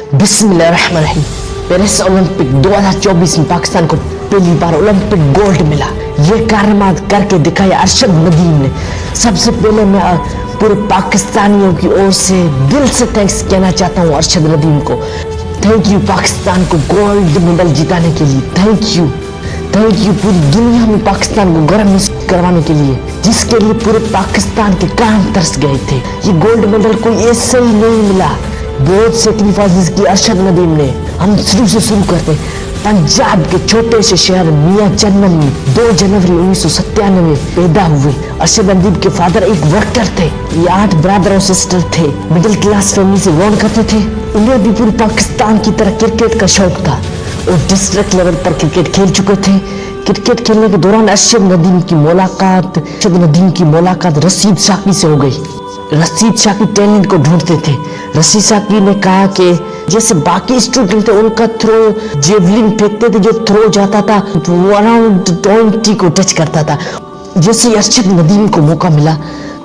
बिस्मिल्लाहिर्रहमानिर्रहीम। Paris Olympic 2024 में पाकिस्तान को पहली बार ओलंपिक गोल्ड मिला। ये कारनामा करके दिखाया अरशद नदीम ने। सबसे पहले मैं पूरे पाकिस्तानियों की ओर से दिल से थैंक्स कहना चाहता हूँ अरशद नदीम को। थैंक यू पाकिस्तान को गोल्ड मेडल जिताने के लिए। थैंक यू पूरी दुनिया में पाकिस्तान को गर्व महसूस करवाने के लिए, जिसके लिए पूरे पाकिस्तान के कान तरस गए थे। ये गोल्ड मेडल कोई ऐसे ही नहीं मिला, बहुत सेक्रीफाइस की अरशद नदीम ने। हम शुरू करते पंजाब के छोटे से शहर मियां चन्नन में 2 जनवरी 1997 में पैदा हुए। अरशद नदीम के फादर एक वर्कर थे। ये 8 ब्रदर और सिस्टर थे। मिडिल क्लास फैमिली से बिलोंग करते थे। उन्हें भी पूरे पाकिस्तान की तरह क्रिकेट का शौक था और डिस्ट्रिक्ट लेवल पर क्रिकेट खेल चुके थे। क्रिकेट खेलने के दौरान अरशद नदीम की मुलाकात रशीद शाकी से हो गई। रशीद शाकी टैलेंट को ढूंढते थे। रशीद शाकी ने कहा कि जैसे बाकी स्टूडेंट थे उनका थ्रो जेवलिन फेंकते थे, जो थ्रो जाता था वो अराउंड 20 को टच करता था। जैसे अरशद नदीम को मौका मिला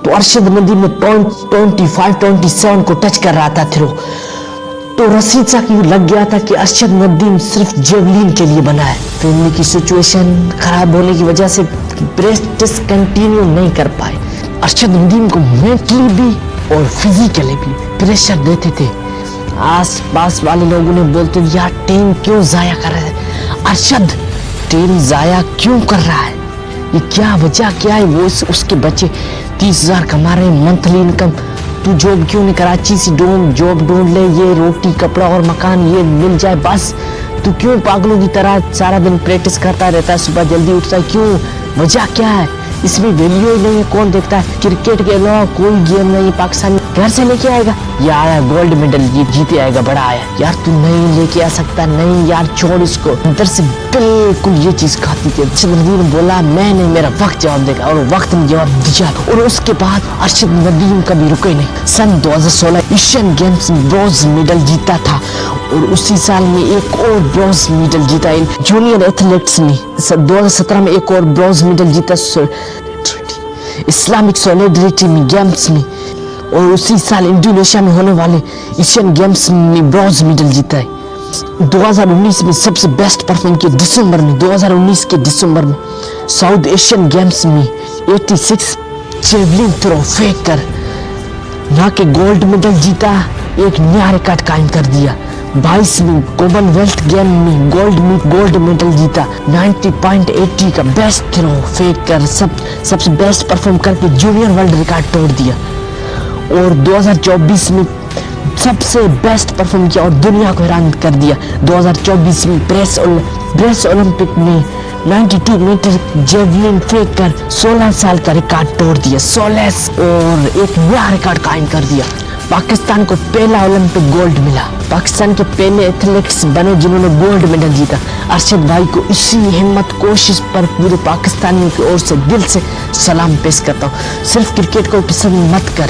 तो अरशद नदीम ने 25-27 को टच कर रहा था थ्रो। तो रशीद शाकी को लग गया था कि अरशद नदीम सिर्फ जेवलिन के लिए बना है। फैमिली की सिचुएशन खराब होने की वजह से प्रैक्टिस कंटिन्यू नहीं कर पाए। अरशद नदीम को मेंटली भी और फिजिकली भी प्रेशर देते थे। आस पास वाले लोग उन्हें बोलते थे यार टीम क्यों जाया कर रहा है, अरशद टीम जाया क्यों कर रहा है, ये क्या वजह क्या है। वो उसके बच्चे 30,000 कमा रहे हैं मंथली इनकम, तू जॉब क्यों नहीं, कराची से जॉब ढूंढ ले, ये रोटी कपड़ा और मकान ये मिल जाए बस। तू क्यों पागलों की तरह सारा दिन प्रैक्टिस करता रहता है, सुबह जल्दी उठता है, क्यों, वजह क्या है, इसमें वैल्यू ही नहीं है। कौन देखता है क्रिकेट के अलावा कोई गेम नहीं पाकिस्तान घर से लेके आएगा, ये आया गोल्ड मेडल जीते आएगा, बड़ा आया यार, तू नहीं लेके आ सकता, नहीं यार छोड़ इसको। अंदर से बिल्कुल ये चीज खाती थी। अरशद नदीम ने बोला मैं नहीं, मेरा वक्त जवाब देगा, और वक्त ने जवाब दिया। और उसके बाद अरशद नदीम कभी रुके नहीं। सन 2016 एशियन गेम्स में ब्रॉन्ज मेडल जीता था और उसी साल में एक और ब्रॉन्ज मेडल जीता इन जूनियर एथलेटिक्स में। 2017 में एक और ब्रॉन्ज मेडल जीता इस्लामिक सॉलिडरिटी में गेम्स में, और उसी साल इंडोनेशिया में होने वाले एशियन गेम्स में ब्रॉन्ज मेडल जीता है। 2019 में सबसे बेस्ट परफॉर्म किया। 2019 के दिसंबर में साउथ एशियन गेम्स में 86 जेवलिन थ्रो फेंक कर ना के गोल्ड मेडल जीता, एक नया रिकॉर्ड कायम कर दिया। 22 में कॉमनवेल्थ गेम में गोल्ड मेडल जीता। 90.80 का बेस्ट थ्रो फेंक कर सबसे बेस्ट परफॉर्म करके जूनियर वर्ल्ड रिकॉर्ड तोड़ दिया। और 2024 में सबसे बेस्ट परफॉर्म किया और दुनिया को हैरान कर दिया। 2024 में ब्रेस ओलंपिक में 92 मीटर जेवलिन फेंक कर 16 साल का रिकॉर्ड तोड़ दिया। 16 और एक नया रिकॉर्ड कायम कर दिया। पाकिस्तान को पहला ओलंपिक गोल्ड मिला। पाकिस्तान के पहले एथलेट्स बने जिन्होंने गोल्ड मेडल जीता। अरशद भाई को इसी हिम्मत कोशिश पर पूरे पाकिस्तानियों की ओर से दिल से सलाम पेश करता हूँ। सिर्फ क्रिकेट को पसंद मत कर,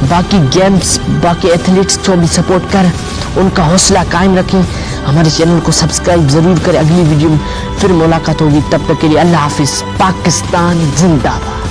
बाकी गेम्स बाकी एथलीट्स को भी सपोर्ट कर, उनका हौसला कायम रखें। हमारे चैनल को सब्सक्राइब जरूर करें। अगली वीडियो में फिर मुलाकात होगी, तब तक के लिए अल्लाह हाफिज। पाकिस्तान जिंदाबाद।